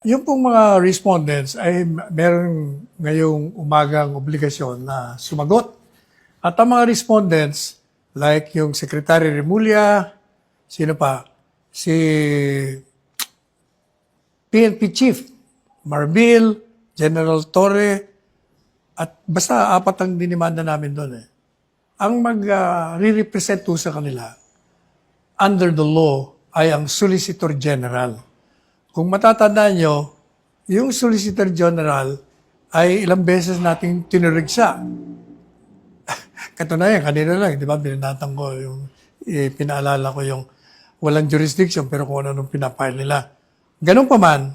Yung pong mga respondents ay meron ngayong umagang obligasyon na sumagot. At ang mga respondents, like yung Secretary Remulla, sino pa? Si PNP Chief, Marbil, General Torre, at basta apat ang dinimanda namin doon eh. Ang mag-re-represent sa kanila, under the law, ay ang Solicitor General. Kung matatandaan nyo, yung Solicitor General ay ilang beses nating tinurigsa. Katunayan, kanina lang, di ba, binanatan ko yung, pinaalala ko yung walang jurisdiction pero kung ano nung pinapile nila. Ganun pa man,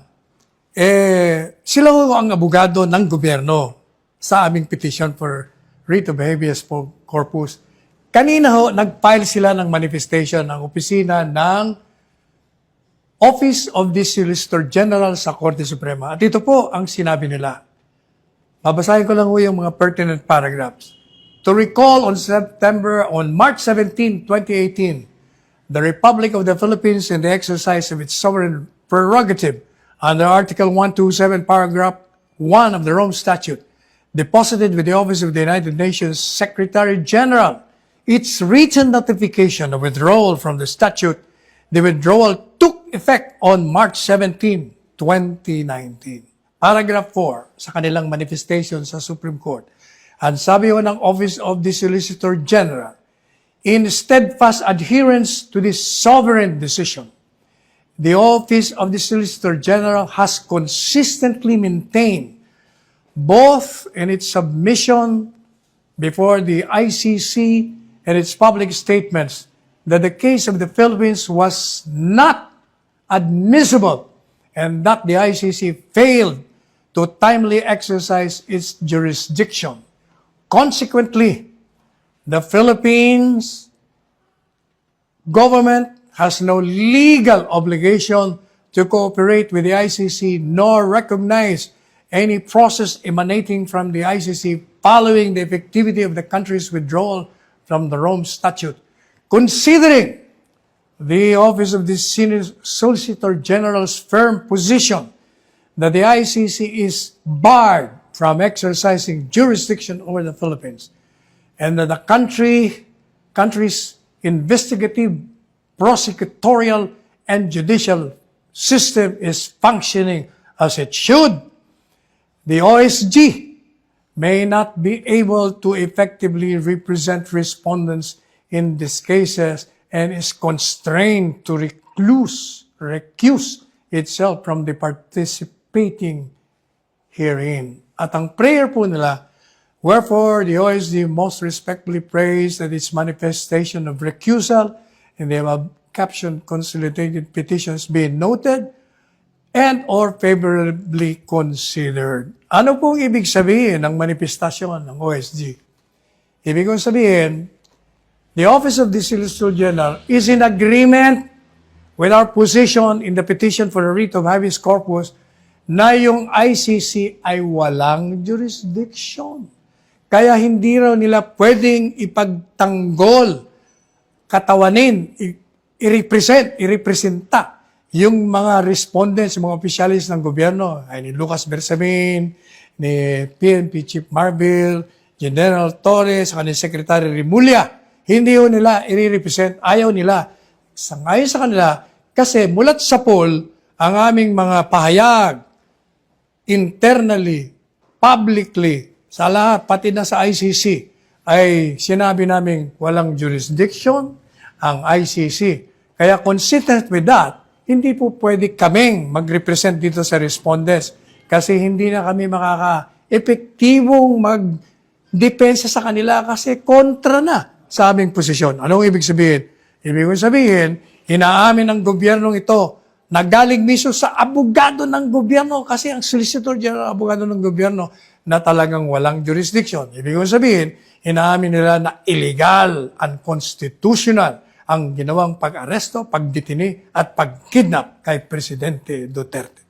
sila ho ang abogado ng gobyerno sa aming petition for writ of habeas corpus. Kanina ho, nag-file sila ng manifestation ng opisina ng Office of the Solicitor General sa Korte Suprema. At ito po ang sinabi nila. Babasahin ko lang ho yung mga pertinent paragraphs. To recall on March 17, 2018, the Republic of the Philippines in the exercise of its sovereign prerogative under Article 127, Paragraph 1 of the Rome Statute, deposited with the Office of the United Nations Secretary General its written notification of withdrawal from the statute. The withdrawal took effect on March 17, 2019. Paragraph 4 sa kanilang manifestation sa Supreme Court. Ang sabi ho ng Office of the Solicitor General, in steadfast adherence to this sovereign decision, the Office of the Solicitor General has consistently maintained both in its submission before the ICC and its public statements that the case of the Philippines was not admissible and that the ICC failed to timely exercise its jurisdiction. Consequently, the Philippines government has no legal obligation to cooperate with the ICC nor recognize any process emanating from the ICC following the effectivity of the country's withdrawal from the Rome Statute. Considering the Office of the Solicitor General's firm position that the ICC is barred from exercising jurisdiction over the Philippines and that the country's investigative, prosecutorial, and judicial system is functioning as it should, the OSG may not be able to effectively represent respondents in these cases and is constrained to recuse itself from the participating herein. At ang prayer po nila, wherefore the OSD most respectfully prays that its manifestation of recusal in the above captioned consolidated petitions be noted and or favorably considered. Ano pong ibig sabihin ng manifestasyon ng OSG? Ibig kong sabihin, the Office of the Solicitor General is in agreement with our position in the petition for a writ of habeas corpus na yung ICC ay walang jurisdiction. Kaya hindi raw nila pwedeng ipagtanggol, katawanin, irepresenta yung mga respondents, mga opisyalis ng gobyerno, ay ni Lucas Bersamin, ni PNP Chief Marbil, General Torres, ni Secretary Remulla. Hindi ho nila i-represent, ayaw nila. Sangayon sa kanila, kasi mulat sa poll, ang aming mga pahayag, internally, publicly, sa lahat, pati na sa ICC, ay sinabi namin walang jurisdiction ang ICC. Kaya consistent with that, hindi po pwede kaming mag-represent dito sa respondents kasi hindi na kami makaka-epektibong mag-depensa sa kanila kasi kontra na sa aming posisyon. Anong ibig sabihin? Ibig sabihin, inaamin ng gobyernong ito na galing mismo sa abogado ng gobyerno kasi ang Solicitor General abogado ng gobyerno na talagang walang jurisdiction. Ibig sabihin, inaamin nila na illegal, unconstitutional ang ginawang pag-aresto, pagdetini at pagkidnap kay Presidente Duterte.